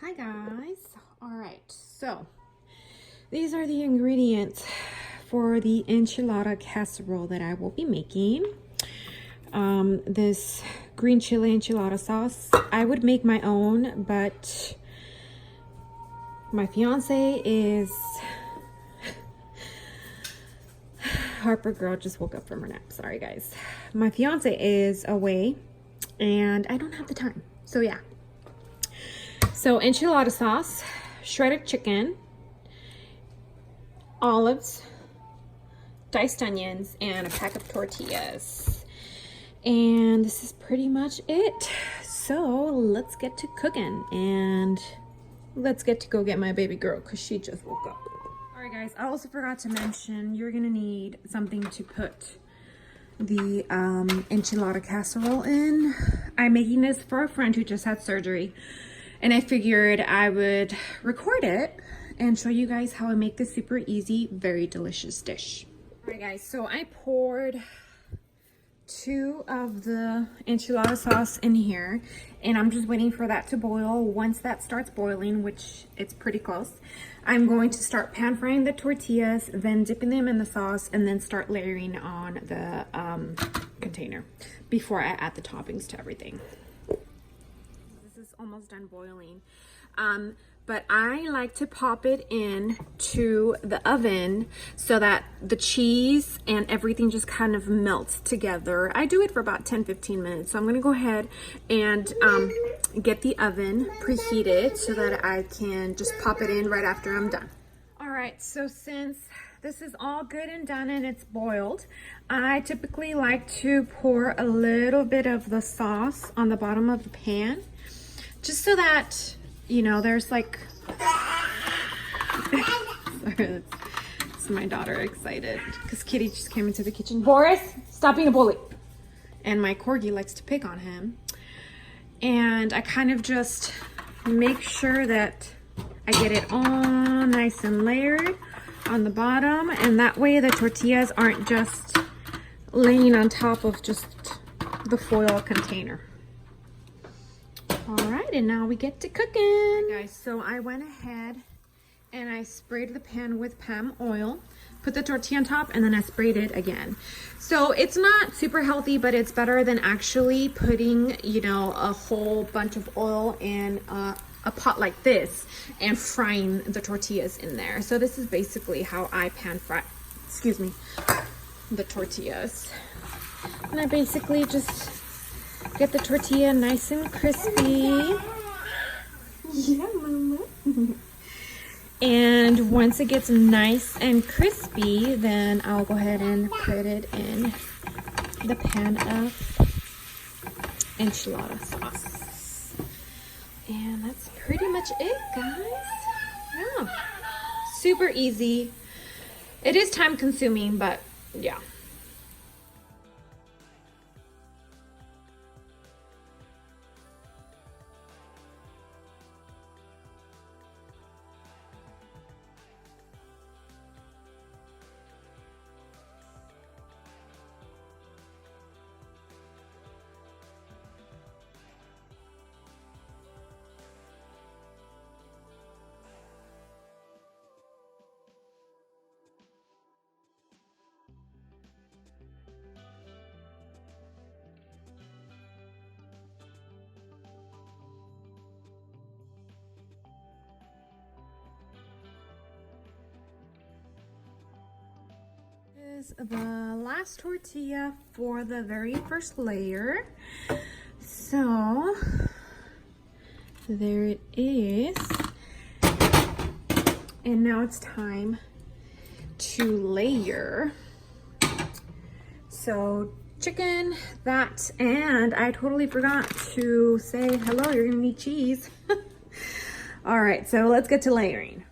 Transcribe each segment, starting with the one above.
Hi guys. All right, so these are the ingredients for the enchilada casserole that I will be making. This green chili enchilada sauce, I would make my own, but my fiance is Harper girl just woke up from her nap. Sorry guys. My fiance is away and I don't have the time. So yeah. So enchilada sauce, shredded chicken, olives, diced onions, and a pack of tortillas. And this is pretty much it. So let's get to cooking and let's get to go get my baby girl because she just woke up. All right guys, I also forgot to mention you're gonna need something to put the enchilada casserole in. I'm making this for a friend who just had surgery, and I figured I would record it and show you guys how I make this super easy, very delicious dish. All right guys, so I poured 2 of the enchilada sauce in here and I'm just waiting for that to boil. Once that starts boiling, which it's pretty close, I'm going to start pan frying the tortillas, then dipping them in the sauce, and then start layering on the container before I add the toppings to everything. This is almost done boiling. But I like to pop it in to the oven so that the cheese and everything just kind of melts together. I do it for about 10-15 minutes. So I'm gonna go ahead and get the oven preheated so that I can just pop it in right after I'm done. All right, so since this is all good and done and it's boiled, I typically like to pour a little bit of the sauce on the bottom of the pan, just so that, you know, there's like, sorry, it's my daughter excited because Kitty just came into the kitchen. Boris, stop being a bully. And my corgi likes to pick on him. And I kind of just make sure that I get it all nice and layered on the bottom. And that way the tortillas aren't just laying on top of just the foil container. All right, and now we get to cooking. Guys, so I went ahead and I sprayed the pan with palm oil, put the tortilla on top, and then I sprayed it again. So it's not super healthy, but it's better than actually putting, you know, a whole bunch of oil in a pot like this and frying the tortillas in there. So this is basically how I pan fry, excuse me, the tortillas. And I basically just get the tortilla nice and crispy. Yeah, mama. And once it gets nice and crispy, then I'll go ahead and put it in the pan of enchilada sauce. And that's pretty much it, guys. Yeah, super easy. It is time consuming, but yeah. Is the last tortilla for the very first layer. So there it is. And now it's time to layer. So chicken, that, and I totally forgot to say hello, you're gonna need cheese. All right, so let's get to layering.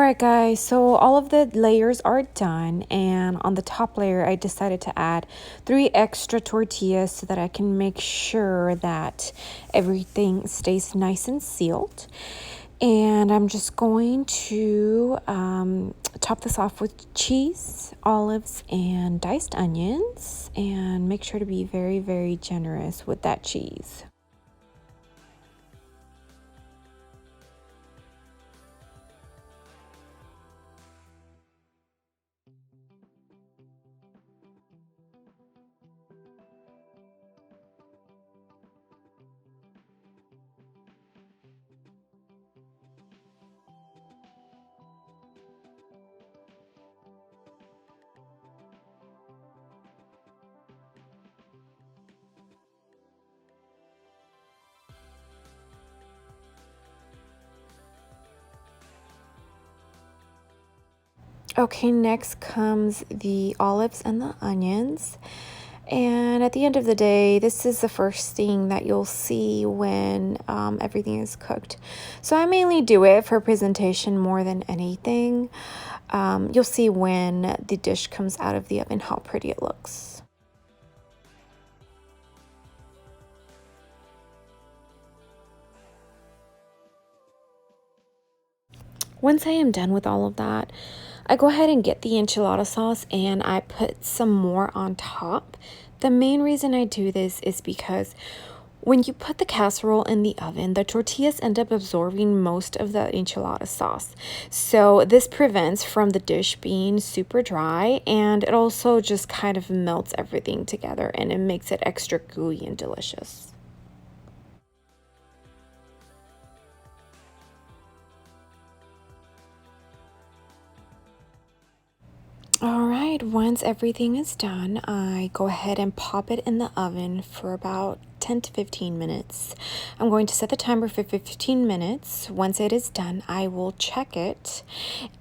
Alright guys, so all of the layers are done, and on the top layer I decided to add 3 extra tortillas so that I can make sure that everything stays nice and sealed. And I'm just going to top this off with cheese, olives, and diced onions, and make sure to be very, very generous with that cheese. Okay, next comes the olives and the onions. And at the end of the day, this is the first thing that you'll see when everything is cooked. So I mainly do it for presentation more than anything. You'll see when the dish comes out of the oven how pretty it looks. Once I am done with all of that, I go ahead and get the enchilada sauce and I put some more on top. The main reason I do this is because when you put the casserole in the oven, the tortillas end up absorbing most of the enchilada sauce. So this prevents from the dish being super dry, and it also just kind of melts everything together and it makes it extra gooey and delicious. Alright, once everything is done, I go ahead and pop it in the oven for about 10 to 15 minutes. I'm going to set the timer for 15 minutes. Once it is done, I will check it,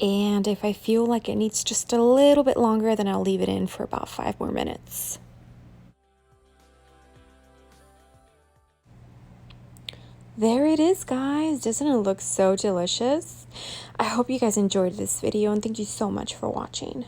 and if I feel like it needs just a little bit longer, then I'll leave it in for about 5 more minutes. There it is, guys. Doesn't it look so delicious? I hope you guys enjoyed this video, and thank you so much for watching.